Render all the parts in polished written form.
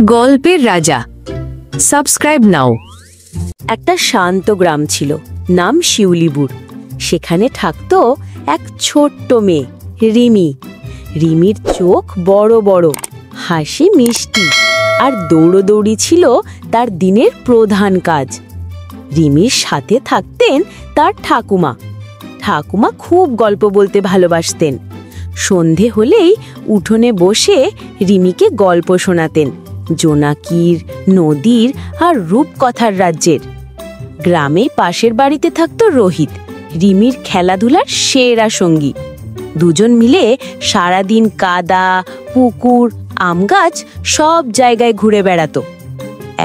গল্পের রাজা। সাবস্ক্রাইব নাও। একটা শান্ত গ্রাম ছিল, নাম শিউলিপুর। সেখানে থাকতো এক ছোট্ট মেয়ে, রিমি। রিমির চোখ বড় বড়, হাসি মিষ্টি, আর দৌড়োদৌড়ি ছিল তার দিনের প্রধান কাজ। রিমির সাথে থাকতেন তার ঠাকুমা। ঠাকুমা খুব গল্প বলতে ভালোবাসতেন। সন্ধে হলেই উঠোনে বসে রিমিকে গল্প শোনাতেন, জোনাকির, নদীর আর রূপকথার রাজ্যের। গ্রামে পাশের বাড়িতে থাকতো রোহিত, রিমির খেলাধুলার সেরা সঙ্গী। দুজন মিলে সারাদিন কাদা, পুকুর, আম গাছ সব জায়গায় ঘুরে বেড়াতো।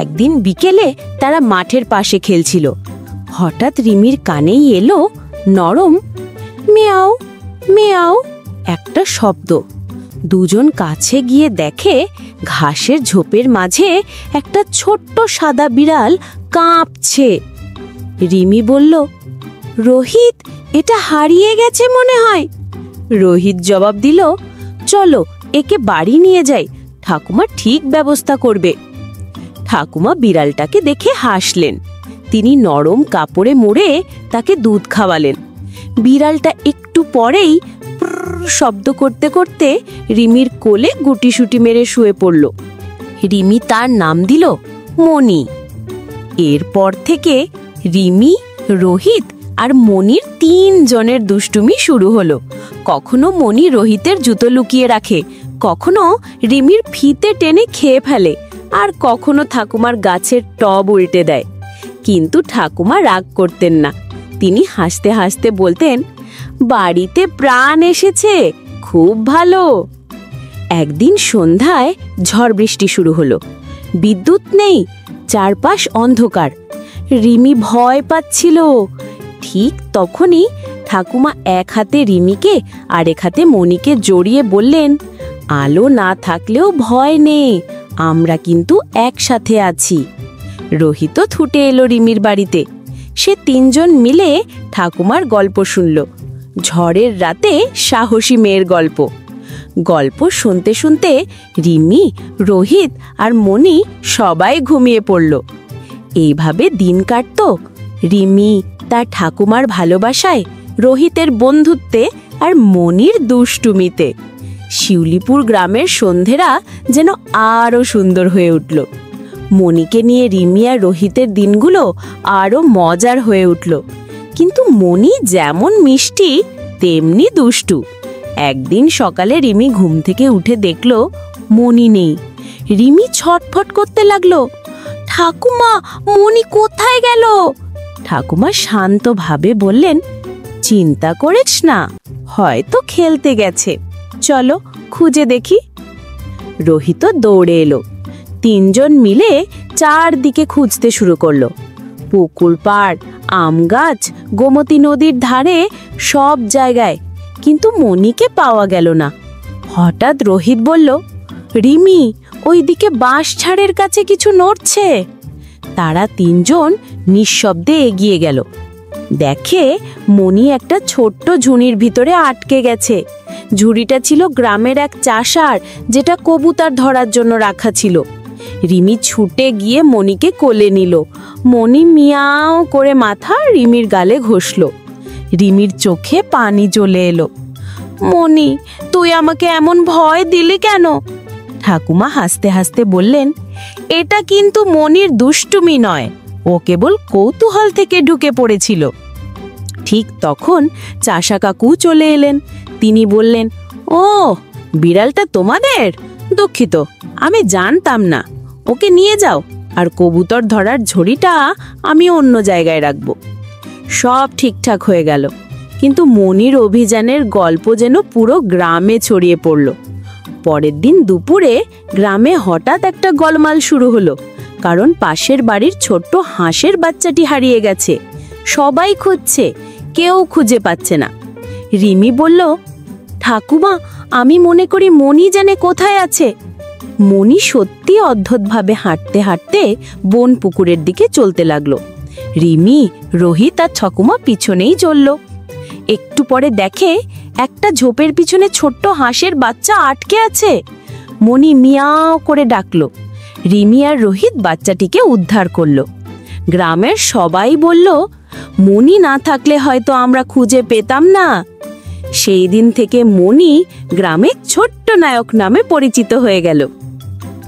একদিন বিকেলে তারা মাঠের পাশে খেলছিল। হঠাৎ রিমির কানেই এলো নরম মিয়াও মিয়াও একটা শব্দ। দুজন কাছে গিয়ে দেখে ঘাসের ঝোপের মাঝে একটা ছোট্ট সাদা বিড়াল কাঁপছে। রিমি বলল, রোহিত, এটা হারিয়ে গেছে মনে হয়। রোহিত জবাব দিল, চলো একে বাড়ি নিয়ে যাই, ঠাকুমা ঠিক ব্যবস্থা করবে। ঠাকুমা বিড়ালটাকে দেখে হাসলেন। তিনি নরম কাপড়ে মুড়ে তাকে দুধ খাওয়ালেন। বিড়ালটা একটু পরেই শব্দ করতে করতে রিমির কোলে গুটিসুটি মেরে শুয়ে পড়ল। রিমি তার নাম দিল মণি। এরপর থেকে রিমি, রোহিত আর মণির 3 জনের দুষ্টুমি শুরু হলো। কখনো মণি রোহিতের জুতো লুকিয়ে রাখে, কখনো রিমির ফিতে টেনে খেয়ে ফেলে, আর কখনো ঠাকুমার গাছের টব উল্টে দেয়। কিন্তু ঠাকুমা রাগ করতেন না। তিনি হাসতে হাসতে বলতেন, বাড়িতে প্রাণ এসেছে, খুব ভালো। একদিন সন্ধ্যায় ঝড় বৃষ্টি শুরু হলো। বিদ্যুৎ নেই, চারপাশ অন্ধকার। রিমি ভয় পাচ্ছিল। ঠিক তখনই ঠাকুমা এক হাতে রিমিকে আর এক হাতে মণিকে জড়িয়ে বললেন, আলো না থাকলেও ভয় নেই, আমরা কিন্তু একসাথে আছি। রোহিত ছুটে এলো রিমির বাড়িতে। সে 3 জন মিলে ঠাকুমার গল্প শুনল। ঝড়ের রাতে সাহসী মেয়ের গল্প। গল্প শুনতে শুনতে রিমি, রোহিত আর মণি সবাই ঘুমিয়ে পড়ল। এইভাবে দিন কাটত। রিমি তার ঠাকুমার ভালোবাসায়, রোহিতের বন্ধুত্বে আর মণির দুষ্টুমিতে। শিউলিপুর গ্রামের সন্ধেরা যেন আরো সুন্দর হয়ে উঠল। মণিকে নিয়ে রিমি আর রোহিতের দিনগুলো আরো মজার হয়ে উঠল। কিন্তু মণি যেমন মিষ্টি তেমনি দুষ্টু। একদিন সকালে রিমি ঘুম থেকে উঠে দেখল মণি নেই। রিমি ছটফট করতে লাগলো, ঠাকুমা, মণি কোথায় গেল? ঠাকুমা শান্তভাবে বললেন, চিন্তা করিস না, হয়তো খেলতে গেছে, চলো খুঁজে দেখি। রোহিত দৌড়ে এলো। 3 জন মিলে চারদিকে খুঁজতে শুরু করলো। পুকুর পাড়, আম গাছ, গোমতী নদীর ধারে সব জায়গায়, কিন্তু মণিকে পাওয়া গেল না। হঠাৎ রোহিত বলল, রিমি, ওইদিকে বাঁশ ঝাড়ের কাছে কিছু নড়ছে। তারা 3 জন নিঃশব্দে এগিয়ে গেল। দেখে মণি একটা ছোট্ট ঝুড়ির ভিতরে আটকে গেছে। ঝুড়িটা ছিল গ্রামের এক চাষার, যেটা কবুতর ধরার জন্য রাখা ছিল। রিমি ছুটে গিয়ে মণিকে কোলে নিল। মণি মিয়াও করে মাথা রিমির গালে ঘষল। রিমির চোখে পানি চলে এলো। মণি, তুই আমাকে এমন ভয় দিলি কেন? ঠাকুমা হাসতে হাসতে বললেন, এটা কিন্তু মণির দুষ্টুমি নয়, ও কেবল কৌতূহল থেকে ঢুকে পড়েছিল। ঠিক তখন চাষা কাকু চলে এলেন। তিনি বললেন, ও, বিড়ালটা তোমাদের? দুঃখিত, আমি জানতাম না। ওকে নিয়ে যাও, আর কবুতর ধরার ঝুড়িটা আমি অন্য জায়গায় রাখব। সব ঠিকঠাক হয়ে গেল। কিন্তু মণির অভিযানের গল্প যেন পুরো গ্রামে ছড়িয়ে পড়ল। পরের দিন দুপুরে গ্রামে হঠাৎ একটা গোলমাল শুরু হলো, কারণ পাশের বাড়ির ছোট্ট হাঁসের বাচ্চাটি হারিয়ে গেছে। সবাই খুঁজছে, কেউ খুঁজে পাচ্ছে না। রিমি বলল, ঠাকুমা, আমি মনে করি মণি জানে কোথায় আছে। মণি সত্যি অদ্ভুতভাবে হাঁটতে হাঁটতে বন পুকুরের দিকে চলতে লাগলো। রিমি, রোহিত আর ঠাকুমা পিছনেই চলল। একটু পরে দেখে একটা ঝোপের পিছনে ছোট্ট হাঁসের বাচ্চা আটকে আছে। মণি মিয়াও করে ডাকলো। রিমি আর রোহিত বাচ্চাটিকে উদ্ধার করলো। গ্রামের সবাই বলল, মণি না থাকলে হয়তো আমরা খুঁজে পেতাম না। সেই দিন থেকে মণি গ্রামে ছোট্ট নায়ক নামে পরিচিত হয়ে গেল।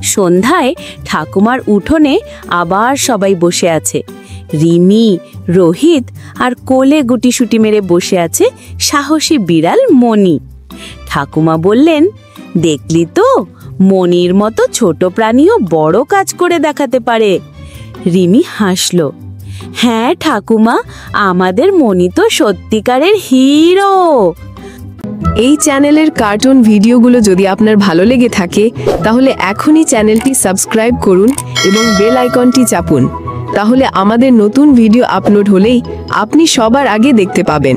সন্ধ্যায় ঠাকুমার উঠোনে আবার সবাই বসে আছে। রিমি, রোহিত আর কোলে গুটিসুটি মেরে বসে আছে সাহসী বিড়াল মণি। ঠাকুমা বললেন, দেখলি তো, মণির মতো ছোট প্রাণীও বড় কাজ করে দেখাতে পারে। রিমি হাসল। হ্যাঁ ঠাকুমা, আমাদের মণি তো সত্যিকারের হিরো। এই চ্যানেলের কার্টুন ভিডিওগুলো যদি আপনার ভালো লেগে থাকে তাহলে এখনই চ্যানেলটি সাবস্ক্রাইব করুন এবং বেল আইকনটি চাপুন। তাহলে আমাদের নতুন ভিডিও আপলোড হলেই আপনি সবার আগে দেখতে পাবেন।